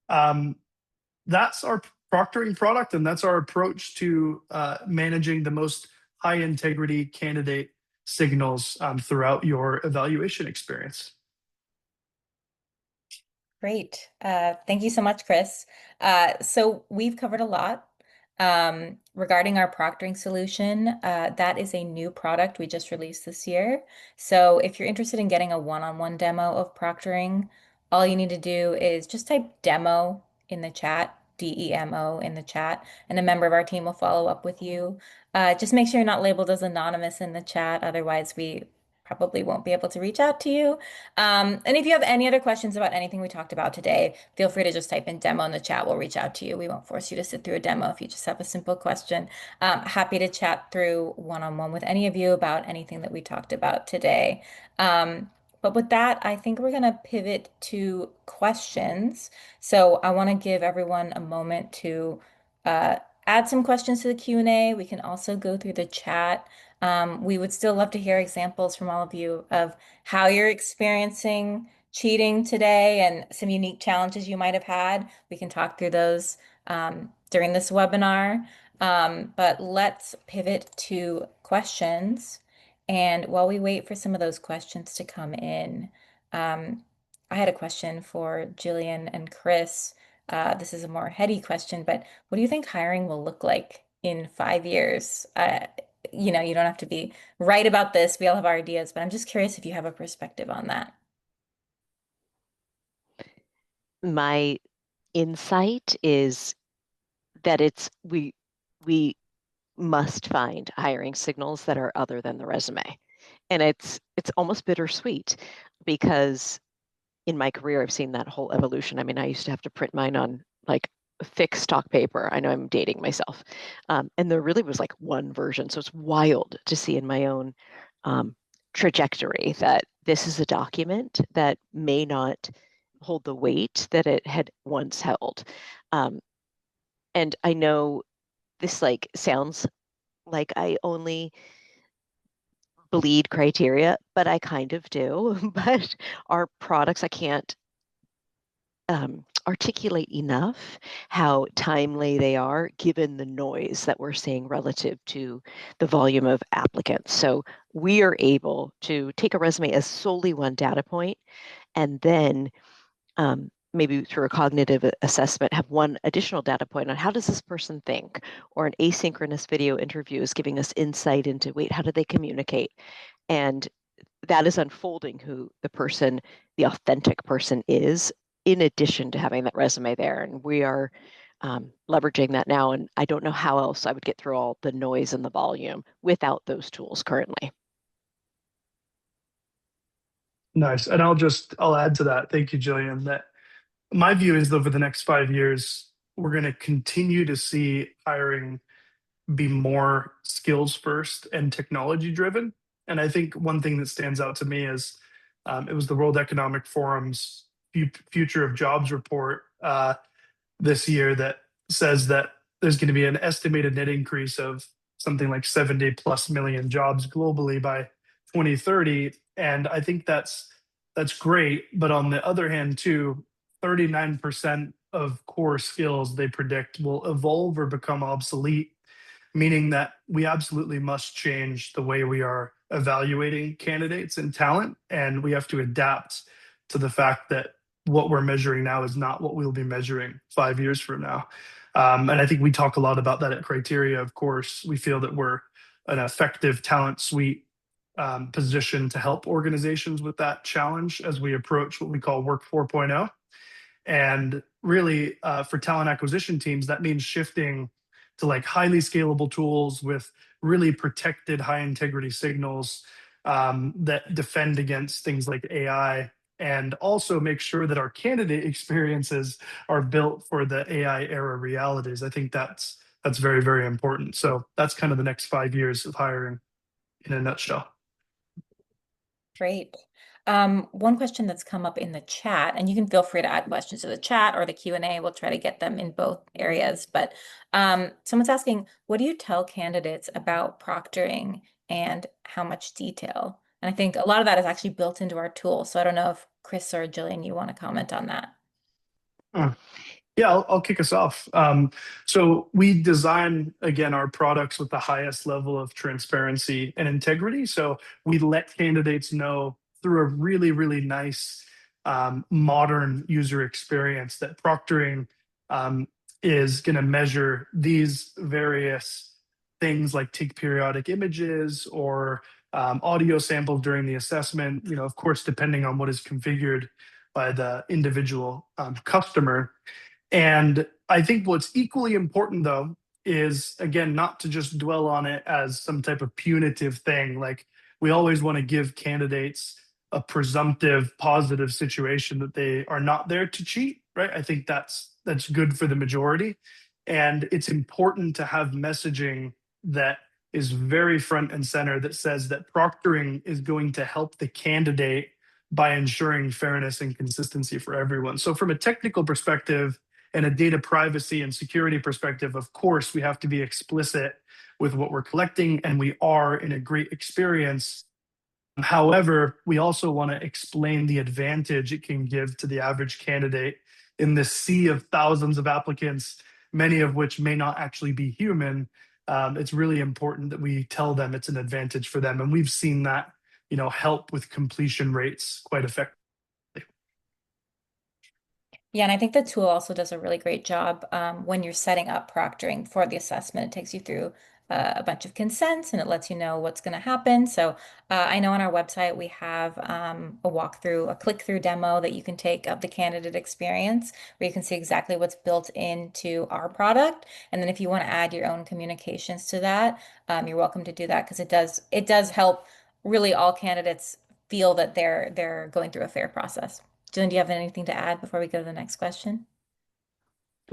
that's our proctoring product, and that's our approach to managing the most high integrity candidate signals throughout your evaluation experience. Great. Thank you so much, Chris. So we've covered a lot regarding our proctoring solution. That is a new product we just released this year. So if you're interested in getting a one-on-one demo of proctoring, all you need to do is just type demo in the chat, DEMO in the chat, and a member of our team will follow up with you. Just make sure you're not labeled as anonymous in the chat. Otherwise, we probably won't be able to reach out to you. And if you have any other questions about anything we talked about today, feel free to just type in demo in the chat. We'll reach out to you. We won't force you to sit through a demo if you just have a simple question. Happy to chat through one-on-one with any of you about anything that we talked about today. But with that, I think we're going to pivot to questions. So I want to give everyone a moment to add some questions to the Q&A. We can also go through the chat. We would still love to hear examples from all of you of how you're experiencing cheating today and some unique challenges you might have had. We can talk through those during this webinar. But let's pivot to questions. And while we wait for some of those questions to come in, I had a question for Jillian and Chris. This is a more heady question, but what do you think hiring will look like in 5 years? You don't have to be right about this. We all have our ideas, but I'm just curious if you have a perspective on that. My insight is that we must find hiring signals that are other than the resume. And it's almost bittersweet because in my career, I've seen that whole evolution. I mean, I used to have to print mine on like fixed stock paper. I know I'm dating myself. And there really was like one version. So it's wild to see in my own trajectory that this is a document that may not hold the weight that it had once held. And I know this like sounds like I only bleed criteria, but I kind of do. But our products, I can't articulate enough how timely they are given the noise that we're seeing relative to the volume of applicants. So we are able to take a resume as solely one data point and then maybe through a cognitive assessment have one additional data point on how does this person think, or an asynchronous video interview is giving us insight into, wait, how do they communicate? And that is unfolding who the authentic person is, in addition to having that resume there. And we are leveraging that now. And I don't know how else I would get through all the noise and the volume without those tools currently. Nice. And I'll add to that. Thank you, Jillian. That my view is that over the next 5 years, we're going to continue to see hiring be more skills first and technology driven. And I think one thing that stands out to me is it was the World Economic Forum's Future of Jobs report this year that says that there's going to be an estimated net increase of something like 70 plus million jobs globally by 2030. And I think that's great. But on the other hand, too, 39% of core skills they predict will evolve or become obsolete meaning that we absolutely must change the way we are evaluating candidates and talent. And we have to adapt to the fact that what we're measuring now is not what we'll be measuring 5 years from now. And I think we talk a lot about that at Criteria. Of course, we feel that we're an effective talent suite position to help organizations with that challenge as we approach what we call Work 4.0. And really, for talent acquisition teams, that means shifting to like highly scalable tools with really protected high integrity signals that defend against things like AI, and also make sure that our candidate experiences are built for the AI era realities. I think that's very, very important. So that's kind of the next 5 years of hiring in a nutshell. Great. One question that's come up in the chat, and you can feel free to add questions to the chat or the Q&A. We'll try to get them in both areas. But someone's asking, what do you tell candidates about proctoring and how much detail? And I think a lot of that is actually built into our tool. So I don't know if Chris or Jillian, you want to comment on that. Yeah, I'll kick us off. So we design, again, our products with the highest level of transparency and integrity. So we let candidates know through a really, really nice modern user experience that proctoring is going to measure these various things like take periodic images or audio samples during the assessment, of course, depending on what is configured by the individual customer. And I think what's equally important, though, is again, not to just dwell on it as some type of punitive thing. Like, we always want to give candidates a presumptive positive situation that they are not there to cheat, right? I think that's good for the majority. And it's important to have messaging that is very front and center that says that proctoring is going to help the candidate by ensuring fairness and consistency for everyone. So from a technical perspective, and a data privacy and security perspective, of course, we have to be explicit with what we're collecting, and we are in a great experience. However, we also want to explain the advantage it can give to the average candidate in this sea of thousands of applicants, many of which may not actually be human. It's really important that we tell them it's an advantage for them. And we've seen that, help with completion rates quite effectively. Yeah, and I think the tool also does a really great job when you're setting up proctoring for the assessment. It takes you through a bunch of consents and it lets you know what's going to happen. So I know on our website we have a walkthrough, a click-through demo that you can take of the candidate experience where you can see exactly what's built into our product. And then if you want to add your own communications to that, you're welcome to do that because it does help really all candidates feel that they're going through a fair process. Jillian, do you have anything to add before we go to the next question?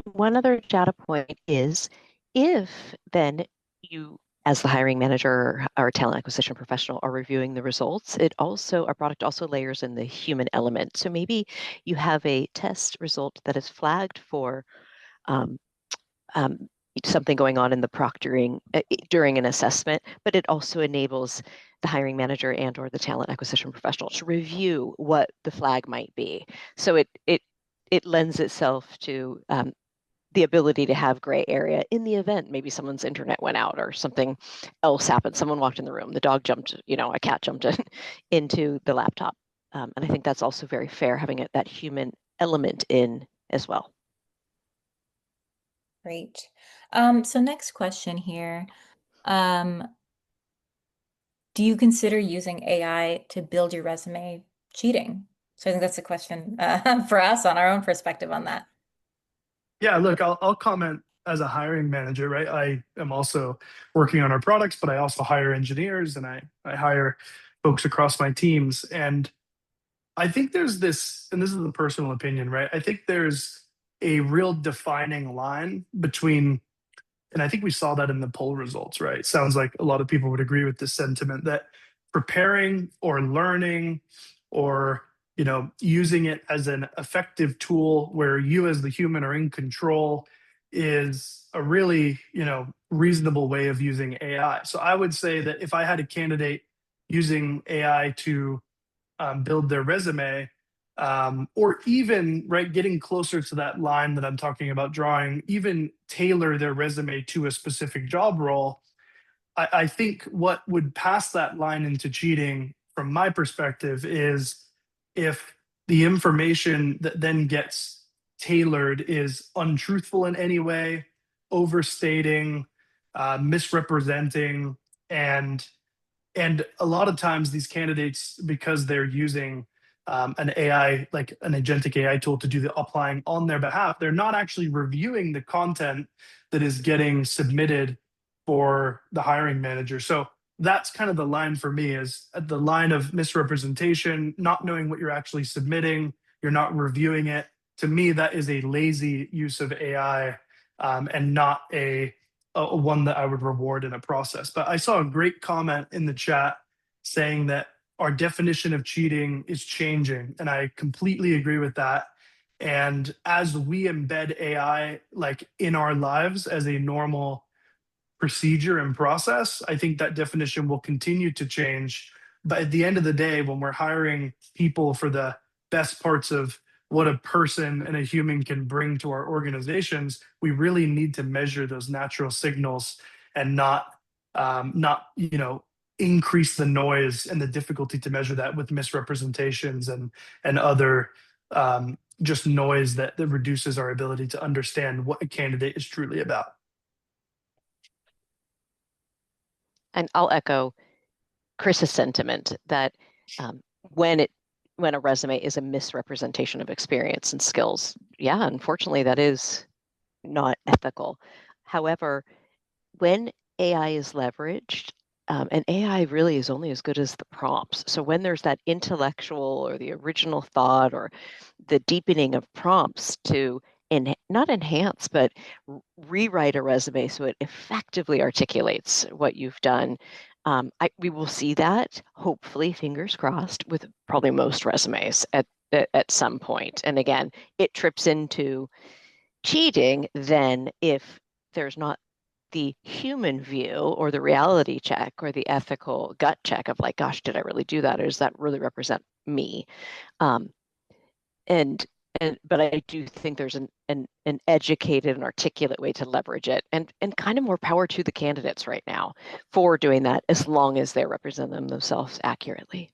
One other data point is if then you, as the hiring manager or talent acquisition professional, are reviewing the results, our product also layers in the human element. So maybe you have a test result that is flagged for um, something going on in the proctoring during an assessment, but it also enables the hiring manager and or the talent acquisition professional to review what the flag might be. So it lends itself to the ability to have gray area in the event maybe someone's internet went out or something else happened. Someone walked in the room, the dog jumped, a cat jumped into the laptop. And I think that's also very fair, having that human element in as well. Great. So next question here. Do you consider using AI to build your resume cheating? So I think that's a question for us on our own perspective on that. Yeah, look, I'll comment as a hiring manager, right? I am also working on our products, but I also hire engineers and I hire folks across my teams. And I think there's this, and this is a personal opinion, right? I think there's a real defining line between, and I think we saw that in the poll results, right? It sounds like a lot of people would agree with this sentiment that preparing or learning or using it as an effective tool where you as the human are in control is a really reasonable way of using AI. So I would say that if I had a candidate using AI to build their resume, or even right getting closer to that line that I'm talking about drawing, even tailor their resume to a specific job role. I think what would pass that line into cheating, from my perspective, is if the information that then gets tailored is untruthful in any way, overstating, misrepresenting, and and a lot of times these candidates, because they're using an AI, like an agentic AI tool to do the applying on their behalf, they're not actually reviewing the content that is getting submitted for the hiring manager. So that's kind of the line for me, is at the line of misrepresentation, not knowing what you're actually submitting, you're not reviewing it. To me, that is a lazy use of AI, and not a one that I would reward in a process. But I saw a great comment in the chat saying that our definition of cheating is changing, and I completely agree with that. And as we embed AI like in our lives as a normal procedure and process, I think that definition will continue to change. But at the end of the day, when we're hiring people for the best parts of what a person and a human can bring to our organizations, we really need to measure those natural signals and not increase the noise and the difficulty to measure that with misrepresentations and other just noise that reduces our ability to understand what a candidate is truly about. And I'll echo Chris's sentiment that um, when a resume is a misrepresentation of experience and skills, yeah, unfortunately, that is not ethical. However, when AI is leveraged, and AI really is only as good as the prompts. So when there's that intellectual or the original thought or the deepening of prompts to not enhance, but rewrite a resume so it effectively articulates what you've done. We will see that, hopefully, fingers crossed, with probably most resumes at some point. And again, it trips into cheating then if there's not the human view or the reality check or the ethical gut check of like, gosh, did I really do that? Or does that really represent me? Um, and but I do think there's an educated and articulate way to leverage it, and kind of more power to the candidates right now for doing that, as long as they represent themselves accurately.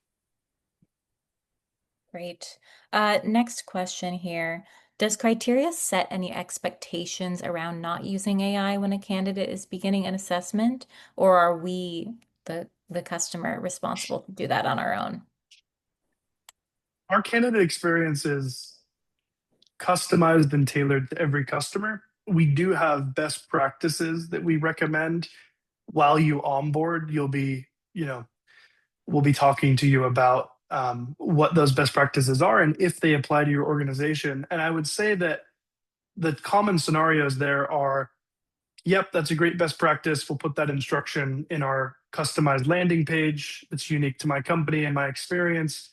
Great. Next question here. Does criteria set any expectations around not using AI when a candidate is beginning an assessment, or are we, the customer, responsible to do that on our own? Our candidate experience is customized and tailored to every customer. We do have best practices that we recommend. While you onboard, we'll be talking to you about what those best practices are and if they apply to your organization. And I would say that the common scenarios there are, yep, that's a great best practice. We'll put that instruction in our customized landing page that's unique to my company and my experience.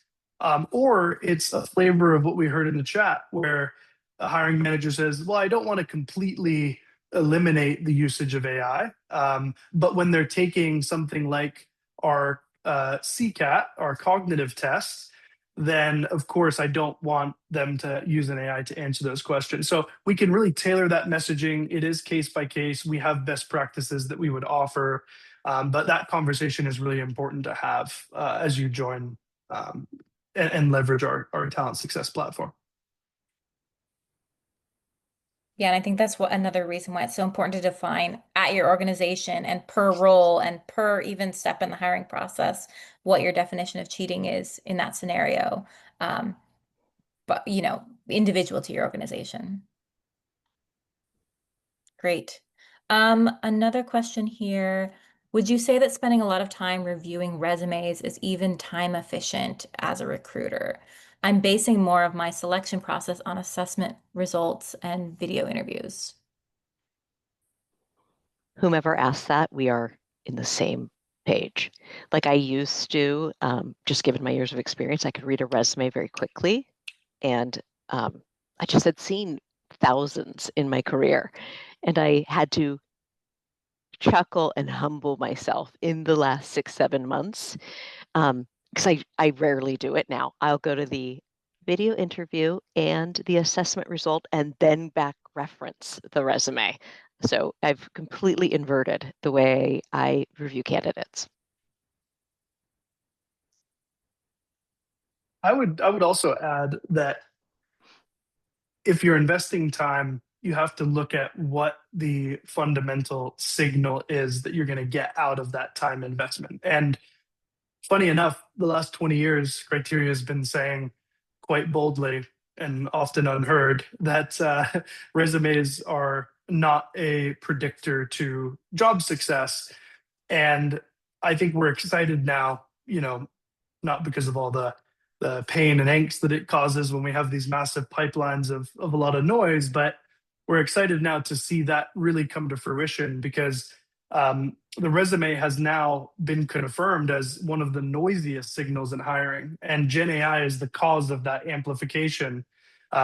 Or it's a flavor of what we heard in the chat where a hiring manager says, well, I don't want to completely eliminate the usage of AI. But when they're taking something like our CCAT, our cognitive tests, then of course I don't want them to use an AI to answer those questions. So we can really tailor that messaging. It is case by case. We have best practices that we would offer, but that conversation is really important to have as you join and leverage our talent success platform. Yeah, and I think that's what another reason why it's so important to define at your organization and per role and per even step in the hiring process what your definition of cheating is in that scenario. Um, but individual to your organization. Great. Another question here. Would you say that spending a lot of time reviewing resumes is even time efficient as a recruiter? I'm basing more of my selection process on assessment results and video interviews. Whomever asked that, we are in the same page. Like I used to, just given my years of experience, I could read a resume very quickly, and I just had seen thousands in my career, and I had to chuckle and humble myself in the last 6, 7 months, because I rarely do it now. I'll go to the video interview and the assessment result, and then back reference the resume. So I've completely inverted the way I review candidates. I would also add that if you're investing time, you have to look at what the fundamental signal is that you're going to get out of that time investment. And funny enough, the last 20 years, criteria has been saying quite boldly and often unheard that resumes are not a predictor to job success. And I think we're excited now, not because of all the pain and angst that it causes when we have these massive pipelines of a lot of noise, but we're excited now to see that really come to fruition because the resume has now been confirmed as one of the noisiest signals in hiring, and Gen AI is the cause of that amplification.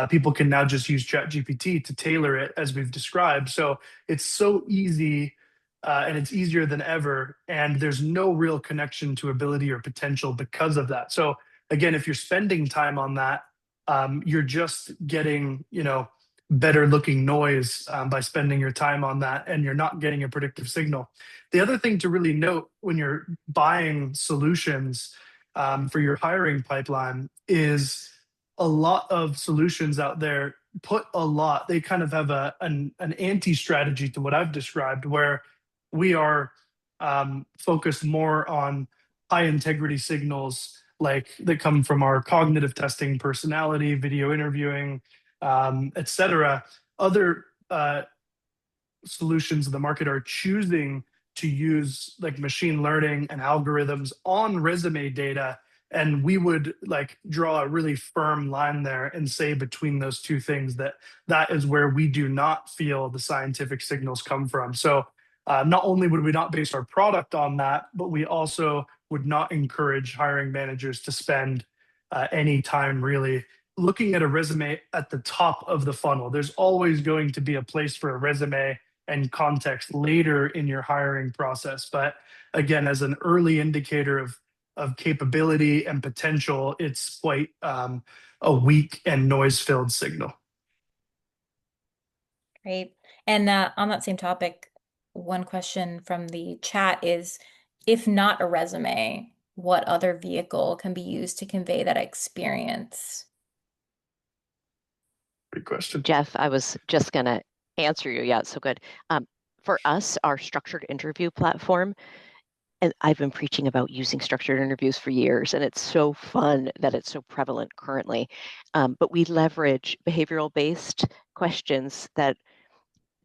People can now just use ChatGPT to tailor it as we've described. So it's so easy and it's easier than ever. And there's no real connection to ability or potential because of that. So again, if you're spending time on that, you're just getting, better looking noise by spending your time on that, and you're not getting a predictive signal. The other thing to really note when you're buying solutions for your hiring pipeline is a lot of solutions out there they kind of have an anti strategy to what I've described, where we are focused more on high integrity signals like that come from our cognitive testing, personality, video interviewing, etc. Other solutions in the market are choosing to use like machine learning and algorithms on resume data, and we would like draw a really firm line there and say between those two things that that is where we do not feel the scientific signals come from. So not only would we not base our product on that, but we also would not encourage hiring managers to spend any time really looking at a resume at the top of the funnel. There's always going to be a place for a resume and context later in your hiring process. But again, as an early indicator of capability and potential, it's quite a weak and noise filled signal. Great. And on that same topic, one question from the chat is, if not a resume, what other vehicle can be used to convey that experience? Good question. Jeff, I was just going to answer you. Yeah, so good. For us, our structured interview platform, and I've been preaching about using structured interviews for years, and it's so fun that it's so prevalent currently. But we leverage behavioral-based questions that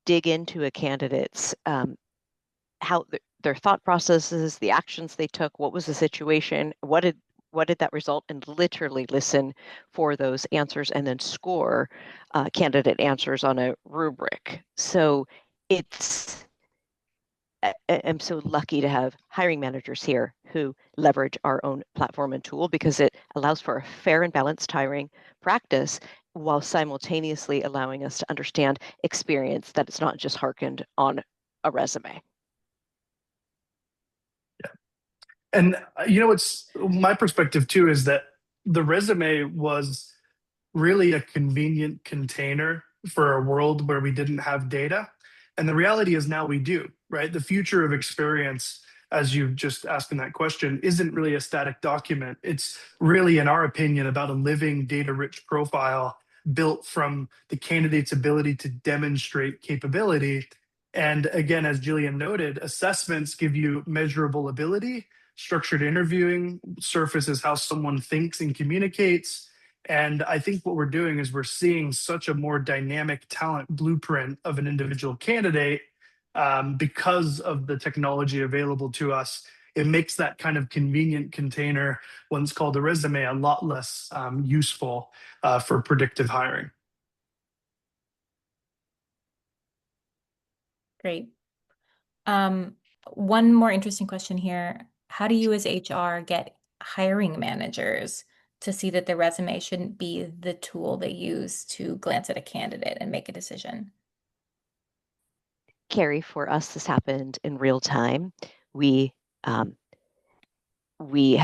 dig into a candidate's how their thought processes, the actions they took, what was the situation, what did that result, and literally listen for those answers and then score candidate answers on a rubric. So I'm so lucky to have hiring managers here who leverage our own platform and tool because it allows for a fair and balanced hiring practice while simultaneously allowing us to understand experience, that it's not just hearkened on a resume. Yeah. And what's my perspective too is that the resume was really a convenient container for a world where we didn't have data. And the reality is now we do, right? The future of experience, as you just asked in that question, isn't really a static document. It's really, in our opinion, about a living data rich profile built from the candidate's ability to demonstrate capability. And again, as Jillian noted, assessments give you measurable ability. Structured interviewing surfaces how someone thinks and communicates. And I think what we're doing is we're seeing such a more dynamic talent blueprint of an individual candidate because of the technology available to us. It makes that kind of convenient container, one's called a resume, a lot less useful for predictive hiring. Great. One more interesting question here. How do you as HR get hiring managers to see that the resume shouldn't be the tool they use to glance at a candidate and make a decision? Carrie, for us, this happened in real time. We have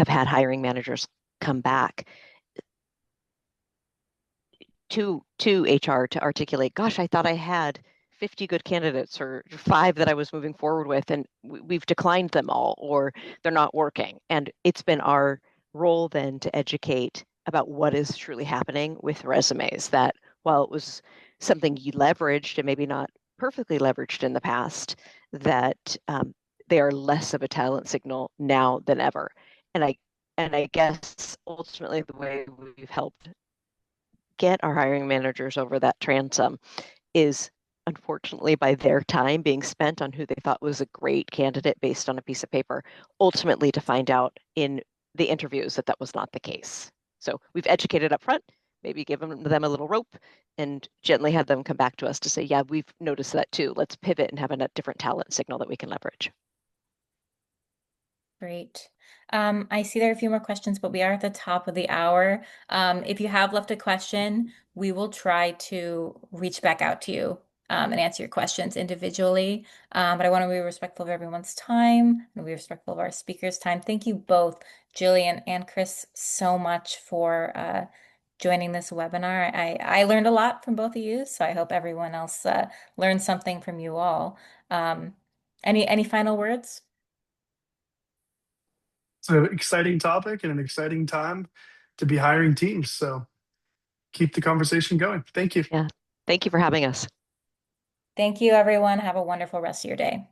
had hiring managers come back to HR to articulate, gosh, I thought I had 50 good candidates or 5 that I was moving forward with, and we've declined them all, or they're not working. And it's been our role then to educate about what is truly happening with resumes, that while it was something you leveraged and maybe not perfectly leveraged in the past, that they are less of a talent signal now than ever. And I guess ultimately the way we've helped get our hiring managers over that transom is unfortunately by their time being spent on who they thought was a great candidate based on a piece of paper, ultimately to find out in the interviews that that was not the case. So we've educated up front, maybe given them a little rope, and gently had them come back to us to say, yeah, we've noticed that too. Let's pivot and have a different talent signal that we can leverage. Great. I see there are a few more questions, but we are at the top of the hour. If you have left a question, we will try to reach back out to you and answer your questions individually. But I want to be respectful of everyone's time and be respectful of our speakers' time. Thank you both, Jillian and Chris, so much for joining this webinar. I learned a lot from both of you, so I hope everyone else learned something from you all. Any final words? It's an exciting topic and an exciting time to be hiring teams. So keep the conversation going. Thank you. Yeah. Thank you for having us. Thank you, everyone. Have a wonderful rest of your day.